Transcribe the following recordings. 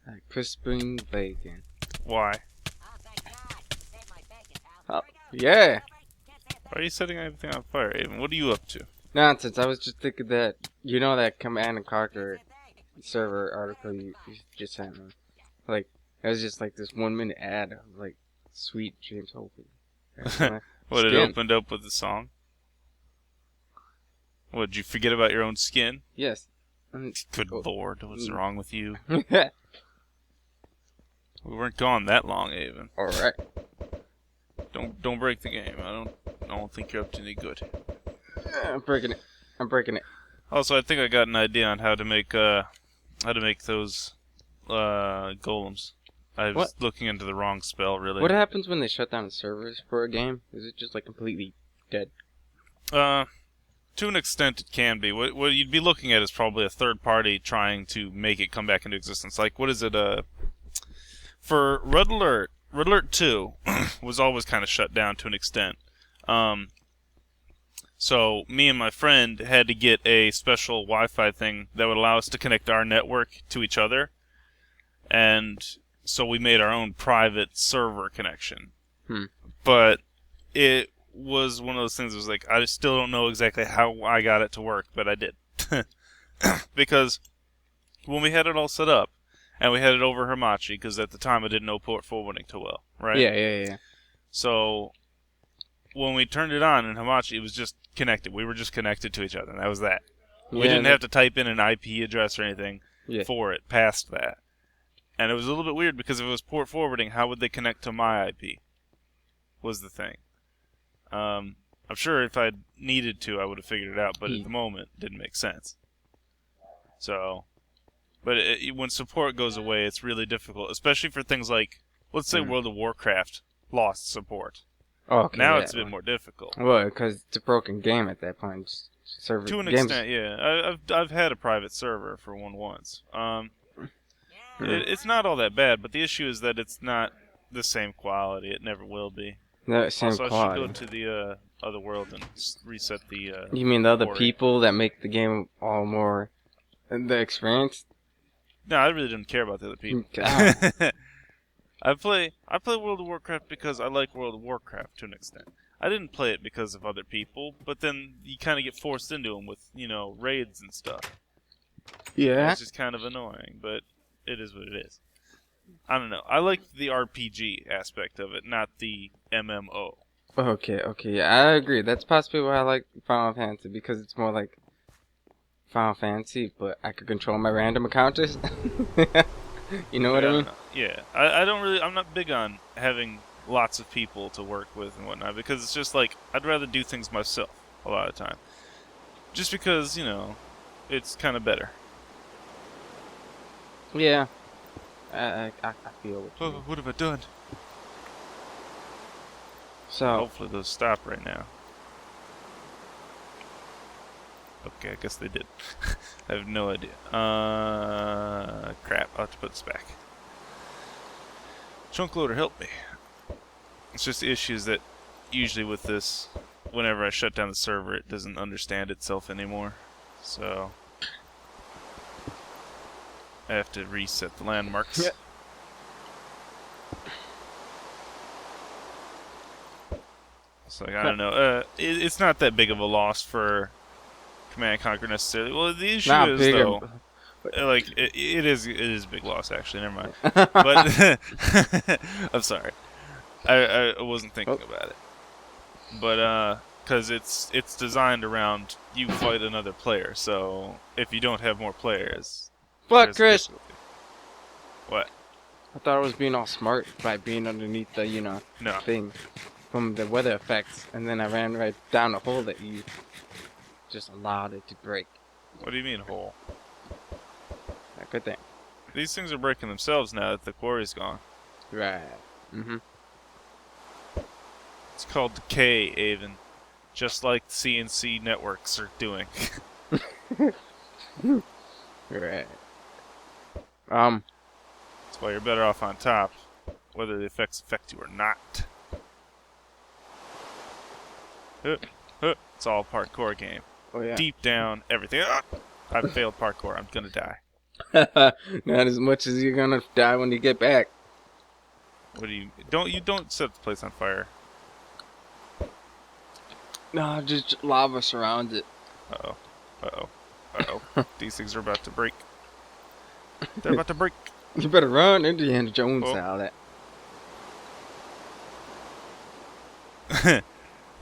Like crisping bacon. Why? Oh, yeah. Why are you setting everything on fire, Aven? What are you up to? Nonsense. I was just thinking that, you know, that Command and Conquer server article you just sent me. Like, it was just like this 1 minute ad of like sweet James Holford. What, it opened up with the song? What, did you forget about your own skin? Yes. Good lord, what's wrong with you? Yeah. We weren't gone that long, Aven. Alright. Don't break the game. I don't think you're up to any good. I'm breaking it. Also, I think I got an idea on how to make those golems. I was looking into the wrong spell, really. What happens when they shut down the servers for a game? Is it just like completely dead? To an extent, it can be. What you'd be looking at is probably a third party trying to make it come back into existence. Like, what is it? For Red Alert 2 was always kind of shut down to an extent. So me and my friend had to get a special Wi-Fi thing that would allow us to connect our network to each other, and so we made our own private server connection. But it was one of those things that was like, I still don't know exactly how I got it to work, but I did. Because when we had it all set up, and we had it over Hamachi, because at the time I didn't know port forwarding too well, right? Yeah. So when we turned it on in Hamachi, it was just connected. We were just connected to each other, and that was that. We didn't have to type in an IP address or anything for it past that. And it was a little bit weird, because if it was port forwarding, how would they connect to my IP? Was the thing. I'm sure if I needed to, I would have figured it out, but at the moment, it didn't make sense. So, but when support goes away, it's really difficult, especially for things like, let's say World of Warcraft lost support. Okay, now it's a bit more difficult. Well, because it's a broken game at that point. Server to an extent, yeah. I've had a private server for one once. It's not all that bad, but the issue is that it's not the same quality. It never will be. No, same also, quality. I should go to the other world and reset the... you mean the other people that make the game all more... the experience? No, I really didn't care about the other people. I play World of Warcraft because I like World of Warcraft to an extent. I didn't play it because of other people, but then you kind of get forced into them with, raids and stuff. Yeah. It's just kind of annoying, but it is what it is. I don't know. I like the RPG aspect of it, not the MMO. Okay, yeah, I agree. That's possibly why I like Final Fantasy, because it's more like Final Fantasy, but I could control my random encounters. You know what I mean? Yeah. I'm not big on having lots of people to work with and whatnot, because it's just like, I'd rather do things myself a lot of the time. Just because, it's kind of better. Yeah. I feel what you mean. What have I done? So hopefully those stop right now. Okay, I guess they did. I have no idea. Crap, I'll have to put this back. Chunk loader, help me. It's just the issue is that usually with this, whenever I shut down the server, it doesn't understand itself anymore. So I have to reset the landmarks. Yep. So I don't know. It's not that big of a loss for Command & Conquer necessarily. Well, the issue is though, like it is a big loss actually. Never mind. But I'm sorry. I wasn't thinking about it. But because it's designed around you fight another player. So if you don't have more players. What, Chris? What? I thought I was being all smart by being underneath the, thing from the weather effects, and then I ran right down a hole that you just allowed it to break. What do you mean hole? A good thing. These things are breaking themselves now that the quarry's gone. Right. It's called decay, Aven. Just like CNC networks are doing. Right. That's why you're better off on top, whether the effects affect you or not. It's all parkour game. Oh yeah. Deep down, everything. I failed parkour. I'm gonna die. Not as much as you're gonna die when you get back. What do you... Don't set the place on fire. No, just lava surrounds it. Uh-oh. Uh-oh. Uh-oh. These things are about to break. They're about to break. You better run, Indiana Jones Oh. style that.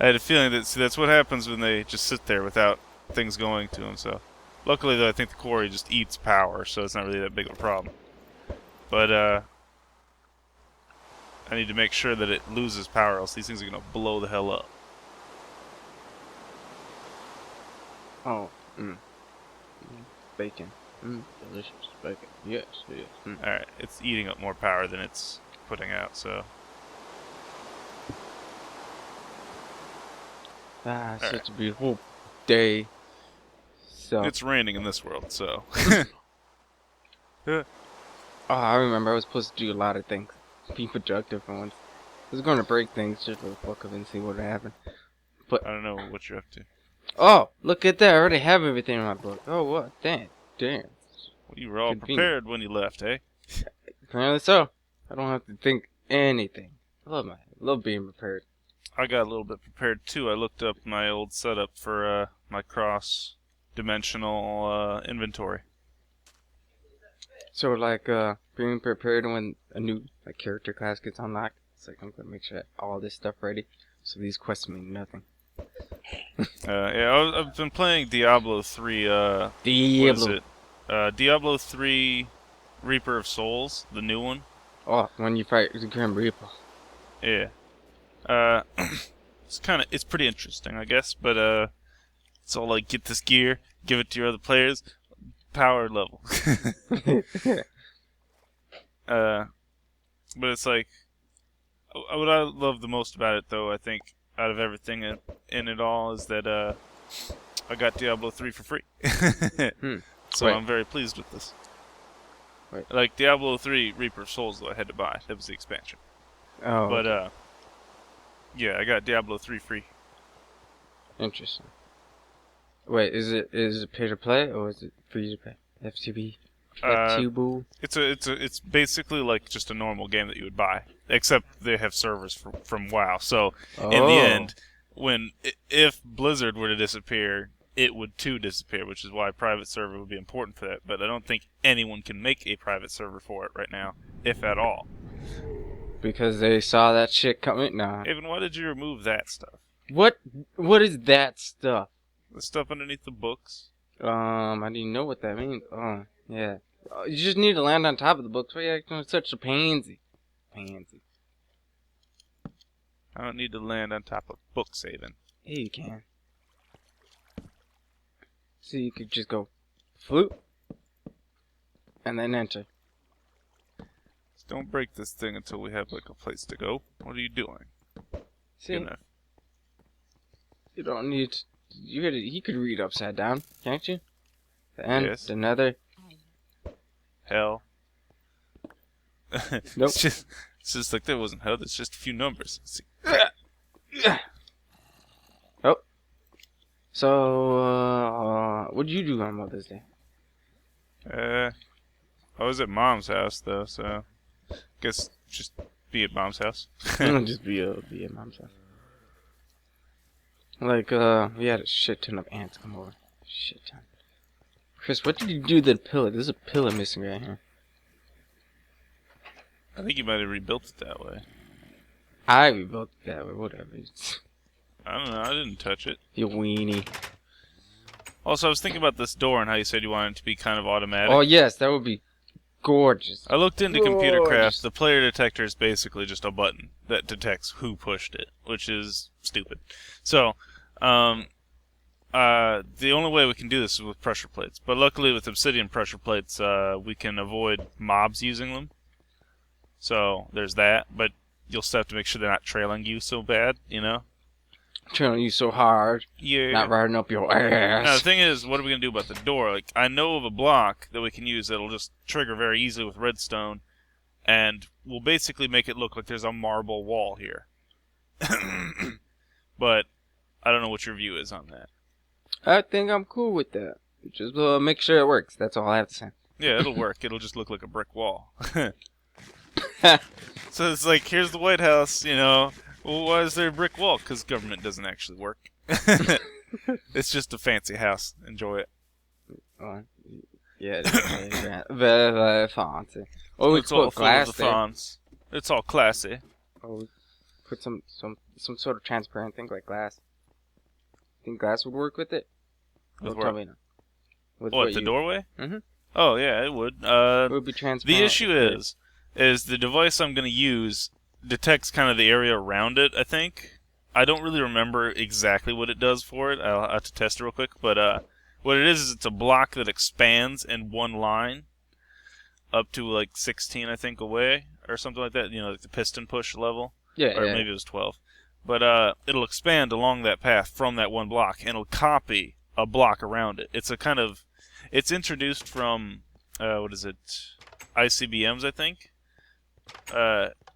I had a feeling that that's what happens when they just sit there without things going to them. So, luckily though, I think the quarry just eats power, so it's not really that big of a problem. But I need to make sure that it loses power, else these things are gonna blow the hell up. Oh, bacon. Delicious bacon. Yes, yes. All right, it's eating up more power than it's putting out. So. Such a beautiful day. So It's raining in this world, so. Oh, I remember I was supposed to do a lot of things. Be productive for once. I was going to break things just for the fuck of it and see what would happen. But I don't know what you're up to. oh, look at that! I already have everything in my book. Oh, what? Damn. Well, you were all prepared when you left, eh? Apparently so. I don't have to think anything. I love being prepared. I got a little bit prepared too. I looked up my old setup for my cross-dimensional inventory. So like being prepared when a new character class gets unlocked. It's like I'm gonna make sure I have all this stuff ready, so these quests mean nothing. Yeah, I've been playing Diablo 3. What is it? Diablo 3 Reaper of Souls, the new one. Oh, when you fight the Grim Reaper. Yeah. It's pretty interesting, I guess, but it's all like, get this gear, give it to your other players, power level. But it's like, what I love the most about it, though, I think, out of everything in it all, is that I got Diablo 3 for free. So Wait. I'm very pleased with this. Wait. Like, Diablo 3 Reaper of Souls, though, I had to buy. That was the expansion. Oh. But, yeah, I got Diablo 3 free. Interesting. Wait, is it pay to play or is it free to play? FTB. FTB. It's basically like just a normal game that you would buy, except they have servers from WoW. So in the end, if Blizzard were to disappear, it would too disappear, which is why a private server would be important for that. But I don't think anyone can make a private server for it right now, if at all. Because they saw that shit coming. Nah. Evan, why did you remove that stuff? What is that stuff? The stuff underneath the books? I didn't know what that means. Oh, yeah. You just need to land on top of the books. Why are you acting such a pansy? Pansy. I don't need to land on top of books, Evan. Yeah, you can. So you could just go floop and then enter. Just don't break this thing until we have like a place to go. What are you doing? See, Good enough. you don't need. You could read upside down, can't you? The end, Yes. the nether. Hell. Nope. It's just like that wasn't hell. It's just a few numbers. Oh. So, what did you do on Mother's Day? I was at Mom's house though, so guess just be at Mom's house. Just be at Mom's house. Like, we had a shit ton of ants come over. Shit ton. Chris, what did you do to the pillar? There's a pillar missing right here. I think you might have rebuilt it that way. I rebuilt it that way, whatever. I don't know. I didn't touch it. You weenie. Also, I was thinking about this door and how you said you wanted it to be kind of automatic. Oh, yes, that would be gorgeous. I looked into Gorgeous. Computercraft. The player detector is basically just a button that detects who pushed it, which is stupid. So, the only way we can do this is with pressure plates. But luckily with obsidian pressure plates, we can avoid mobs using them. So, there's that. But you'll still have to make sure they're not trailing you so bad, you know? Trailing you so hard. Yeah. Not riding up your ass. Now, the thing is, what are we going to do about the door? Like, I know of a block that we can use that'll just trigger very easily with redstone, and we'll basically make it look like there's a marble wall here. But I don't know what your view is on that. I think I'm cool with that. Just make sure it works. That's all I have to say. Yeah, it'll work. It'll just look like a brick wall. So it's like, here's the White House, you know. Well, why is there a brick wall? Because government doesn't actually work. It's just a fancy house. Enjoy it. Yeah, it's very, very fancy. Oh, we It's all put full glass of the there. fonts. It's all classy. Oh, we put some sort of transparent thing like glass. Think glass would work with it? With Tell me now. With what, the doorway? Mm-hmm. Oh, yeah, it would. It would be transparent. The issue is the device I'm going to use detects kind of the area around it, I think. I don't really remember exactly what it does for it. I'll have to test it real quick. But what it is it's a block that expands in one line up to like 16, I think, away or something like that. You know, like the piston push level. Yeah, or maybe it was 12. But it'll expand along that path from that one block, and it'll copy a block around it. It's a kind of... It's introduced from, what is it, ICBMs, I think?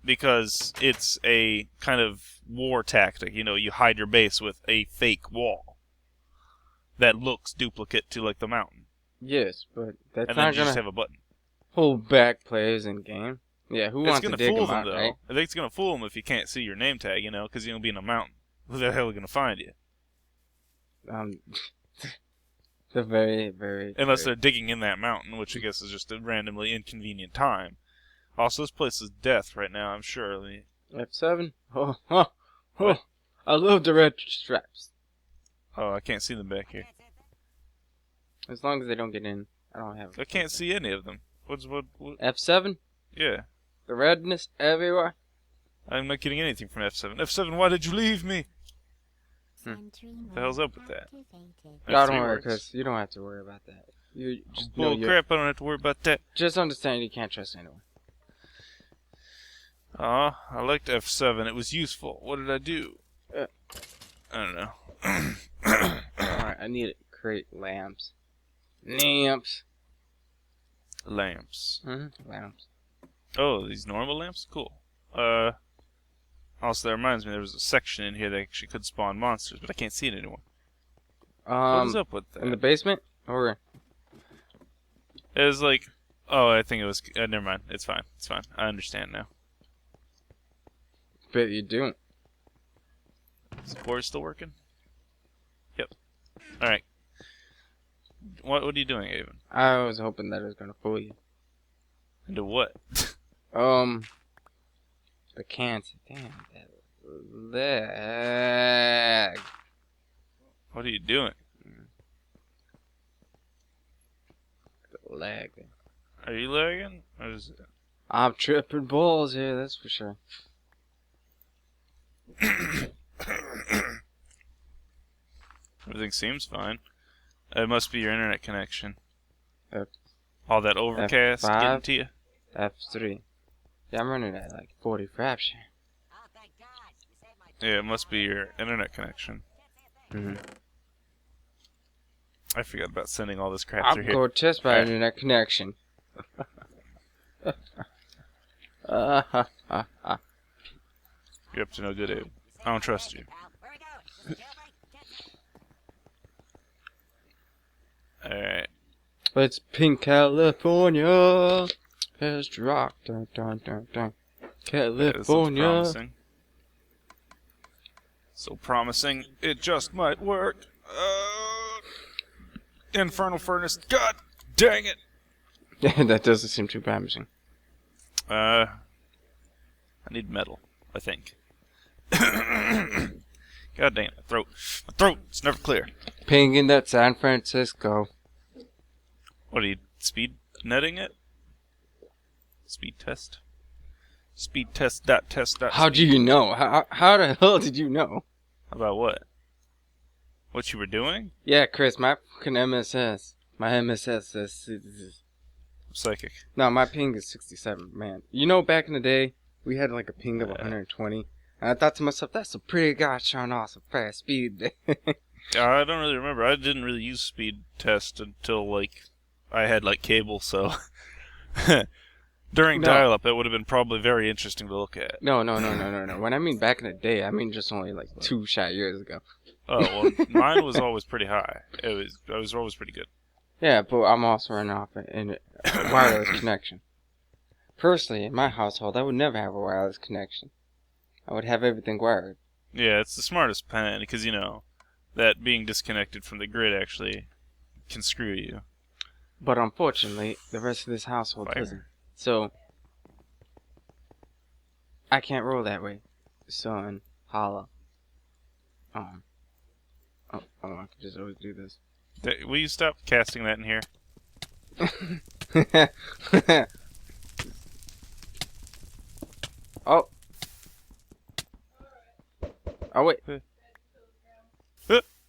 Because it's a kind of war tactic. You know, you hide your base with a fake wall that looks duplicate to, like, the mountain. Yes, but that's and not then you gonna just have a button. hold back players in game. Yeah, who wants to dig them out, though. right? I think it's going to fool them if you can't see your name tag, you know, because you're going to be in a mountain. Who the hell are going to find you? They're very, very... Unless they're digging in that mountain, which I guess is just a randomly inconvenient time. Also, this place is death right now, I'm sure. F7? Oh, I love the red straps. Oh, I can't see them back here. As long as they don't get in, I don't have... I can't see any of them. What? F7? Yeah. The redness everywhere? I'm not getting anything from F7. F7, why did you leave me? What the hell's up with that? No, don't worry, because you don't have to worry about that. You just bull crap, I don't have to worry about that. Just understand you can't trust anyone. I liked F7. It was useful. What did I do? I don't know. Alright, I need to create lamps. Lamps. Lamps. Lamps. Oh, these normal lamps? Cool. Also, that reminds me, there was a section in here that actually could spawn monsters, but I can't see it anymore. What is up with that? In the basement? Or... It was like... Oh, I think it was... never mind. It's fine. It's fine. I understand now. Bet you don't. Is the board still working? Yep. Alright. What are you doing, Avon? I was hoping that it was gonna fool you. Into what? The cancer. Damn, that lag. What are you doing? The lag. Are you lagging? Or is it... I'm tripping balls here, that's for sure. Everything seems fine. It must be your internet connection. All that overcast F5? getting to you. F3. Yeah, I'm running at like 40 fraps. Yeah, it must be your internet connection. I forgot about sending all this crap through here. I'll go test my internet connection. You're up to no good, Abe. I don't trust you. Alright. It's Pink California. Let's rock. Dun, dun, dun, dun. California. Yeah, this looks promising. So promising, it just might work. Infernal Furnace. God dang it! Yeah, that doesn't seem too promising. I need metal, I think. God dang it, my throat. My throat! It's never clear. Pinging that San Francisco. What are you, speed netting it? Speed test? Speed test dot test dot. How do you know? How the hell did you know? About what? What you were doing? Yeah, Chris, my fucking MSS. My MSS says... Psychic. No, my ping is 67, man. You know, back in the day, we had like a ping of 120. And I thought to myself, that's a pretty gosh darn awesome fast speed. I don't really remember. I didn't really use speed test until, like, I had, like, cable, so... During dial-up, it would have been probably very interesting to look at. No. When I mean back in the day, I mean just only, like, 2 shot years ago. Oh, well, mine was always pretty high. I was always pretty good. Yeah, but I'm also running off a wireless connection. Personally, in my household, I would never have a wireless connection. I would have everything wired. Yeah, it's the smartest plan because, you know, that being disconnected from the grid actually can screw you. But unfortunately, the rest of this household doesn't. So, I can't roll that way. Son, holla. I can just always do this. Will you stop casting that in here? Oh. Oh, wait.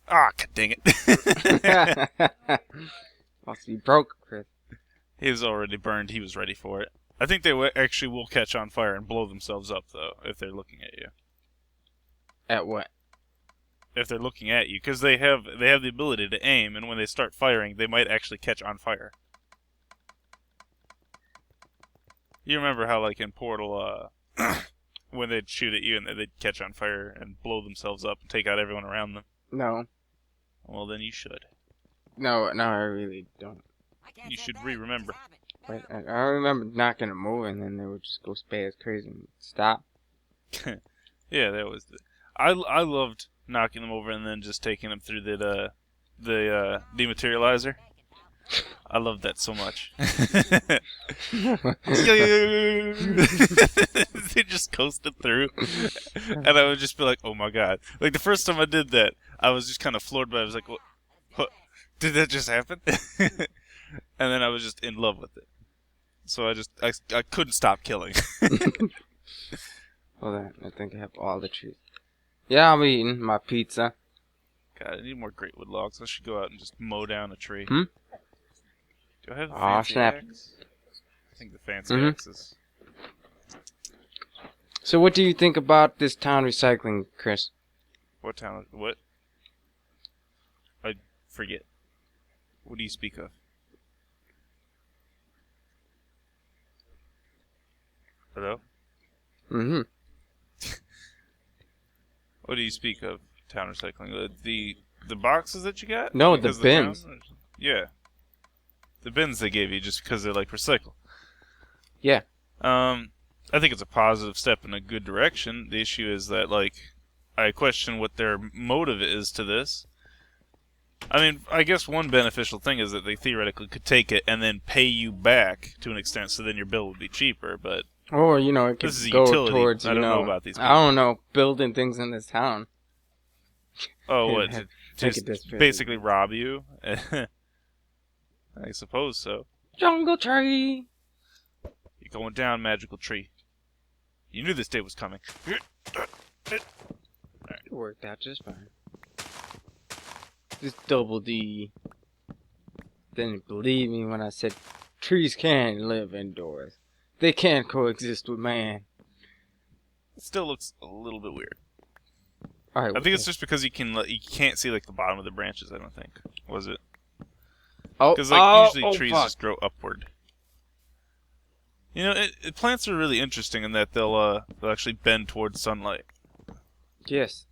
Ah, god dang it. Must be broke, Chris. He was already burned. He was ready for it. I think they actually will catch on fire and blow themselves up, though, if they're looking at you. At what? If they're looking at you, because they have the ability to aim, and when they start firing, they might actually catch on fire. You remember how, like, in Portal, when they'd shoot at you and they'd catch on fire and blow themselves up and take out everyone around them? No. Well, then you should. No, I really don't. You should remember. But I remember knocking them over, and then they would just go spaz crazy and stop. Yeah, that was I loved knocking them over and then just taking them through the dematerializer. I loved that so much. They just coasted through, and I would just be like, "Oh my god!" Like the first time I did that, I was just kind of floored by it. I was like, "What? Did that just happen?" And then I was just in love with it. So I couldn't stop killing. Hold on, I think I have all the trees. Yeah, I'm eating my pizza. God, I need more great wood logs. I should go out and just mow down a tree. Hmm? Do I have the fancy axe? I think the fancy axe is... So what do you think about this town recycling, Chris? What town? What? I forget. What do you speak of? Hello? Mm-hmm. What do you speak of, town recycling? The boxes that you got? No, the bins. Yeah. The bins they gave you just because they're like recycle. Yeah. I think it's a positive step in a good direction. The issue is that, like, I question what their motive is to this. I mean, I guess one beneficial thing is that they theoretically could take it and then pay you back to an extent, so then your bill would be cheaper, but... Or, you know, it could go towards, I don't know about these people. I don't know, building things in this town. Oh, what? Just basically rob you? I suppose so. Jungle tree! You're going down, magical tree. You knew this day was coming. It worked out just fine. This double D didn't believe me when I said trees can't live indoors. They can't coexist with man. It still looks a little bit weird. All right, I think it's just because you can't see like the bottom of the branches. I don't think was it. Oh, because like usually trees fuck. just grow upward. You know, plants are really interesting in that they'll actually bend towards sunlight. Yes.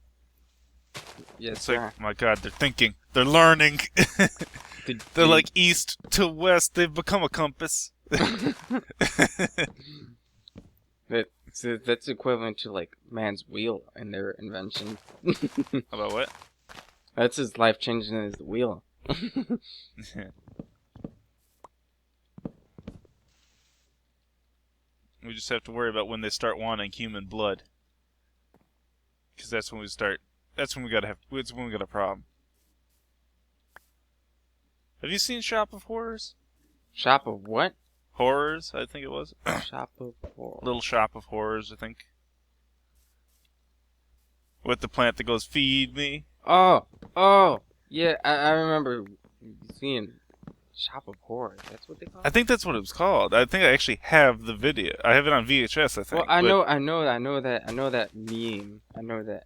Yes, It's sir. like, my God, they're thinking, they're learning. They're like east to west. They've become a compass. That's equivalent to like man's wheel and their invention. About what? That's as life changing as the wheel. We just have to worry about when they start wanting human blood, because that's when we start. That's when we got a problem. Have you seen Shop of Horrors? Shop of what? Horrors, I think it was. Shop of Horrors. Little Shop of Horrors, I think. With the plant that goes, "Feed me." Oh, yeah, I remember seeing Shop of Horrors. That's what they call it? I think that's what it was called. I think I actually have the video. I have it on VHS, I think. Well, I know that meme. I know that.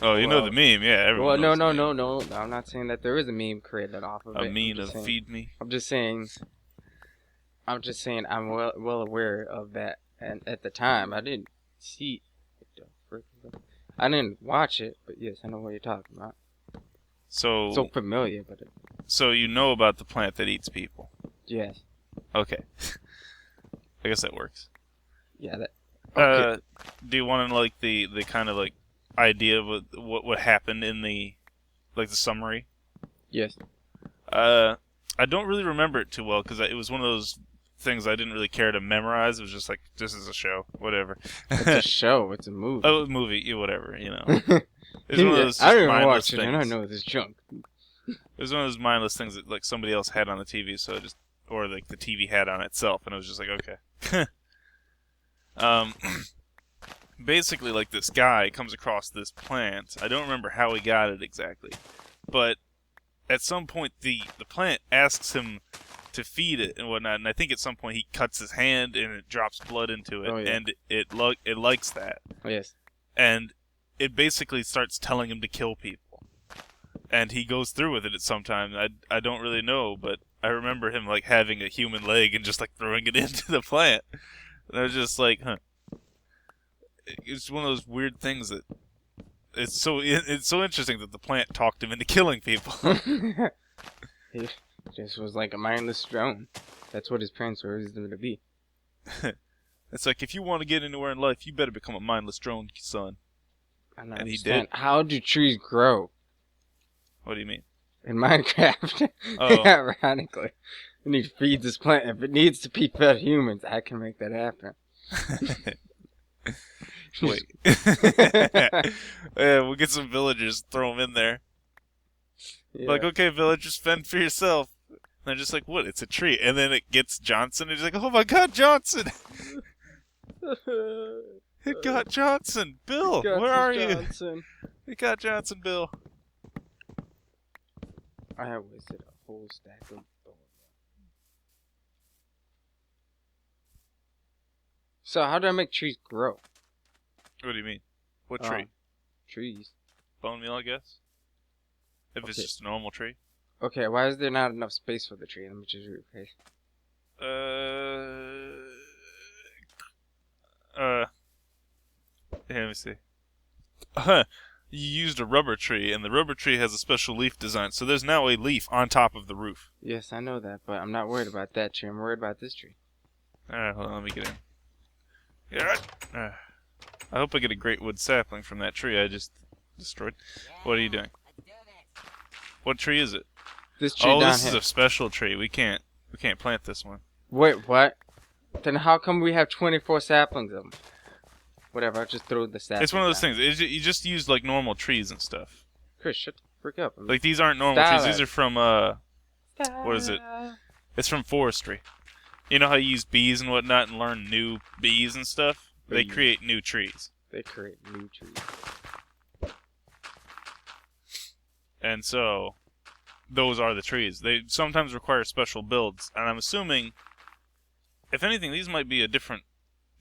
Oh, you know the meme, yeah. Everyone knows the meme. No. I'm not saying that there is a meme created off of it. A meme of "Feed me." I'm just saying I'm well aware of that, and at the time I didn't see. I didn't watch it, but yes, I know what you're talking about. So familiar, but So you know about the plant that eats people? yes. Okay. I guess that works. Yeah. That. Okay. Do you want to like the kind of like idea of what happened in the like the summary? Yes. I don't really remember it too well because it was one of those things I didn't really care to memorize. It was just like, this is a show, whatever. It's a show. It's a movie. Oh, a movie, whatever, you know. It's one of those I don't even mindless watch it, things. and I know this junk. It was one of those mindless things that like somebody else had on the TV, so or like the TV had on itself, and it was just like, okay. Basically, like this guy comes across this plant. I don't remember how he got it exactly, but at some point the plant asks him to feed it and whatnot, and I think at some point he cuts his hand and it drops blood into it, and it likes that. Oh, yes. And it basically starts telling him to kill people. And he goes through with it at some time. I don't really know, but I remember him like having a human leg and just like throwing it into the plant. And I was just like, huh. It's one of those weird things that it's so interesting that the plant talked him into killing people. He just was like a mindless drone. That's what his parents raised him to be. It's like, if you want to get anywhere in life, you better become a mindless drone, son. And he did. How do trees grow? What do you mean? In Minecraft. Oh. Ironically. You need to feed this plant. If it needs to be fed humans, I can make that happen. Wait. Yeah, we'll get some villagers, throw them in there. Yeah. Like, okay, villagers, fend for yourself. And they're just like, what? It's a tree. And then it gets Johnson, and he's like, oh my god, Johnson! It got Johnson! Bill, where are you? It got Johnson, Bill. I have wasted a whole stack of gold. So how do I make trees grow? What do you mean? What tree? Trees. Bone meal, I guess? If it's just a normal tree. Okay, why is there not enough space for the tree? Let me just rephrase. Here, let me see. You used a rubber tree, and the rubber tree has a special leaf design, so there's now a leaf on top of the roof. Yes, I know that, but I'm not worried about that tree. I'm worried about this tree. Alright, hold on, let me get in. Yeah. I hope I get a great wood sapling from that tree I just destroyed. What are you doing? What tree is it? This tree down here. Oh, this is a special tree. We can't plant this one. Wait, what? Then how come we have 24 saplings of them? Whatever, I'll just throw the saplings. It's one of those things. You just use like normal trees and stuff. Chris, shut the frick up. Like these aren't normal trees. These are from what is it? It's from forestry. You know how you use bees and whatnot and learn new bees and stuff? They create new trees. They create new trees. And so, those are the trees. They sometimes require special builds, and I'm assuming, if anything, these might be a different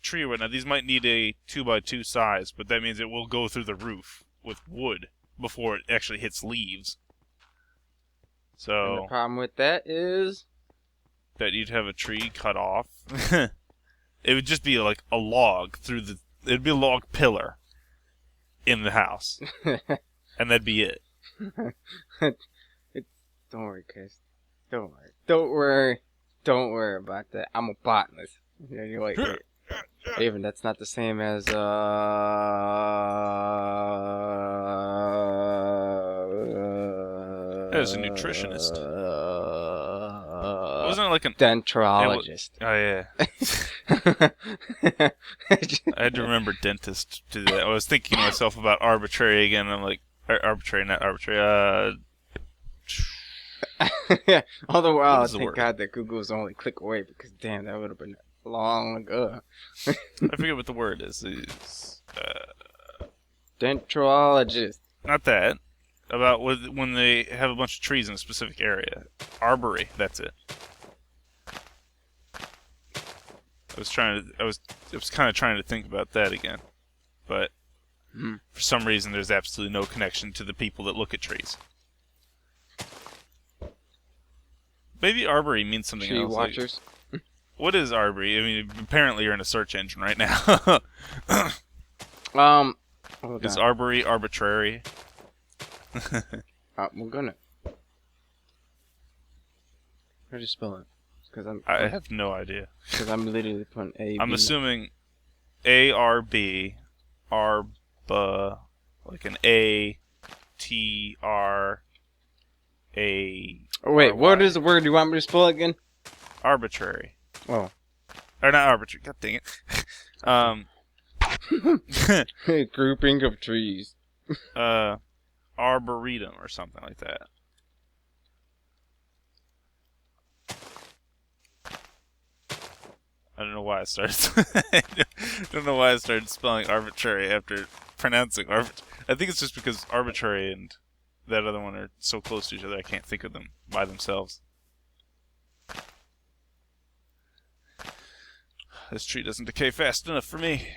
tree right now. These might need a 2x2 size, but that means it will go through the roof with wood before it actually hits leaves. So, and the problem with that is that you'd have a tree cut off. It would just be like a log through the... It'd be a log pillar in the house. And that'd be it. Don't worry, Chris. Don't worry. Don't worry. Don't worry about that. I'm a botanist. You're like, even that's not the same as As a nutritionist. Wasn't it like an dentrologist? Oh yeah. I had to remember dentist to do that. I was thinking to myself about arbitrary again. I'm like, arbitrary, not arbitrary. Yeah. All the while, thank God that Google was only a click away, because damn, that would have been long ago. I forget what the word is. It's, dentrologist. Not that. About when they have a bunch of trees in a specific area. Arbory, that's it. I was kind of trying to think about that again. But for some reason there's absolutely no connection to the people that look at trees. Maybe arbory means something else. Tree watchers. Like, what is arbory? I mean, apparently you're in a search engine right now. Hold is on. arbory arbitrary? We're gonna. How do you spell it? I have no idea. Because I'm literally putting A. I'm assuming ARB, ARB, like an A, T, R, A. Oh, wait, what is the word you want me to spell again? Arbitrary. Oh. Or not arbitrary, god dang it. Grouping of trees. Arboretum or something like that. I don't know why I started. I don't know why I started spelling arbitrary after pronouncing arbitrary. I think it's just because arbitrary and that other one are so close to each other. I can't think of them by themselves. This tree doesn't decay fast enough for me.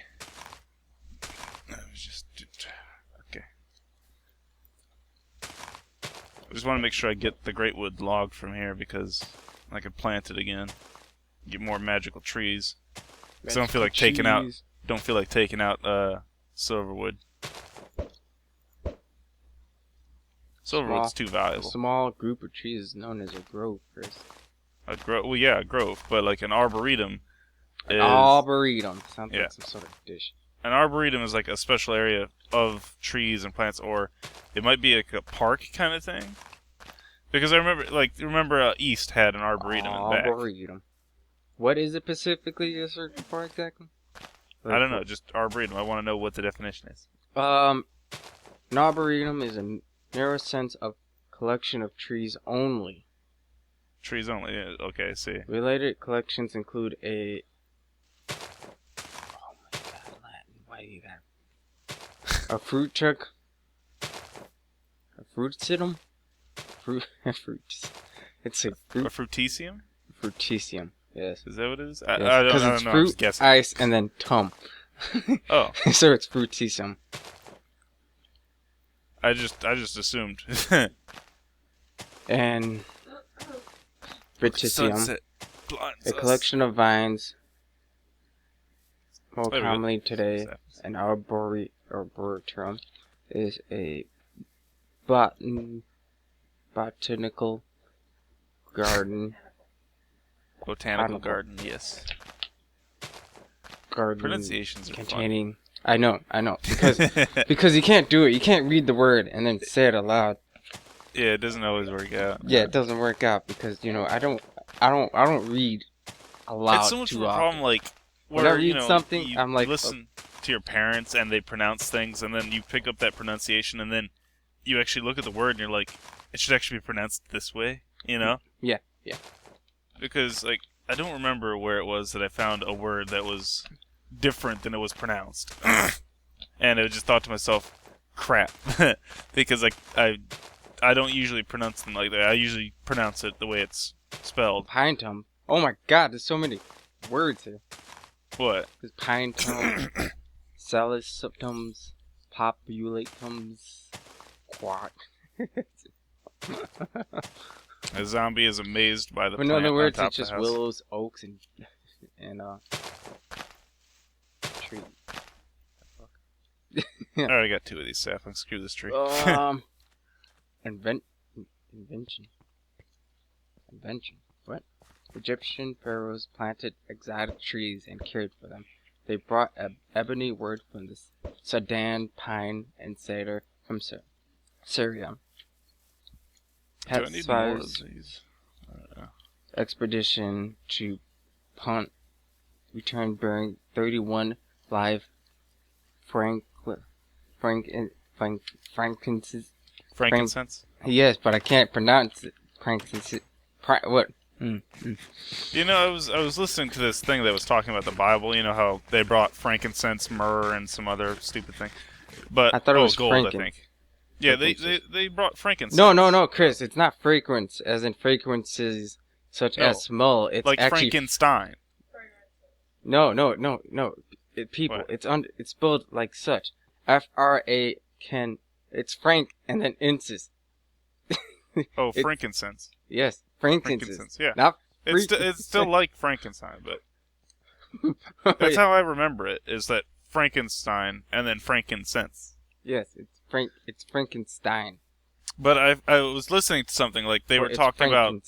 Okay. I just want to make sure I get the great wood logged from here because I could plant it again. Get more magical trees. Because I don't feel like taking out. Don't feel like taking out silverwood. Silverwood's too valuable. A small group of trees is known as a grove, Chris. A grove? Well, yeah, a grove, but like an arboretum. Arboretum sounds like some sort of dish. An arboretum is like a special area of trees and plants, or it might be like a park kind of thing. Because I remember, East had an arboretum in the back. Arboretum. What is it specifically you're searching for exactly? I don't know, just arboretum. I want to know what the definition is. An arboretum is a narrow sense of collection of trees only. Trees only. Yeah, okay, I see. Related collections include a. Oh my God, Latin! Why do you got a fruit truck? A fruitium? It's a fruit. A fruiticium? Fruiticium. Yes. Is that what it is? Yes. I don't know. It's fruit, ice, and then tum. Oh. So it's fruiticium. I just assumed. And Briticium, a collection of vines. More commonly today, an arboretum is a botanical garden. Botanical garden, yes. Garden pronunciations are containing. Fun. I know, because you can't do it. You can't read the word and then say it aloud. Yeah, it doesn't always work out. Yeah, it doesn't work out because I don't read aloud. It's so much of a often. problem. Like when I read something, I'm like, you listen to your parents and they pronounce things, and then you pick up that pronunciation, and then you actually look at the word and you're like, it should actually be pronounced this way. You know? Yeah. Because like I don't remember where it was that I found a word that was different than it was pronounced, and I just thought to myself, crap, because like I don't usually pronounce them like that. I usually pronounce it the way it's spelled. Pine tum. Oh my God, there's so many words here. What? There's pine tum, saliciptums, populatums, quack. A zombie is amazed by the plant. In other words, on top it's just of the house. willows, oaks, and trees. I already got 2 of these saplings. Screw this tree. Invention. What? Egyptian pharaohs planted exotic trees and cared for them. They brought ebony wood from the Sudan, pine, and cedar from Syria. Do I need more of these? Expedition to Punt returned bearing 31 live frankincense. Yes, but I can't pronounce it. Frankincense. What? You know, I was listening to this thing that was talking about the Bible. You know how they brought frankincense, myrrh, and some other stupid thing. But I thought it was gold, franken. I think. Yeah, they brought frankincense. No, Chris. It's not fragrance, as in fragrances such as smell. It's like actually Frankenstein. No. People, What? it's spelled like such. F-R-A can. It's Frank and then inces. Oh, frankincense. Yes, frankincense. Yeah. Not It's still like Frankenstein, but that's how I remember it. Is that Frankenstein and then frankincense? Yes, it's Frankenstein. But I was listening to something like they were talking about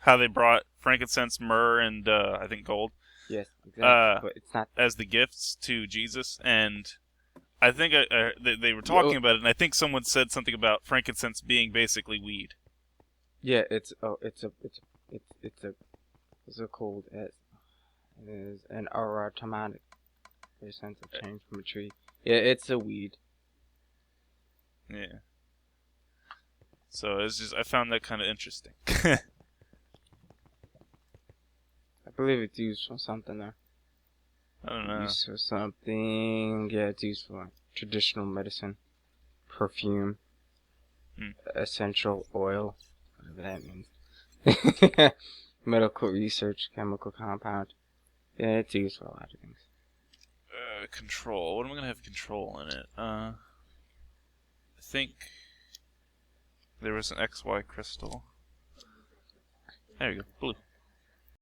how they brought frankincense, myrrh, and I think gold. Yes, exactly. But it's not as the gifts to Jesus, and I think they were talking about it, and I think someone said something about frankincense being basically weed. Yeah, it's a cold. It is an aromatic sense of change from a tree. Yeah, it's a weed. Yeah. So it's just I found that kind of interesting. I believe it's used for something there. I don't know. Used for something. Yeah, it's used for traditional medicine, perfume, essential oil, whatever that means. Medical research, chemical compound. Yeah, it's used for a lot of things. Control. What am I gonna have control in it? I think there was an XY crystal. There you go. Blue.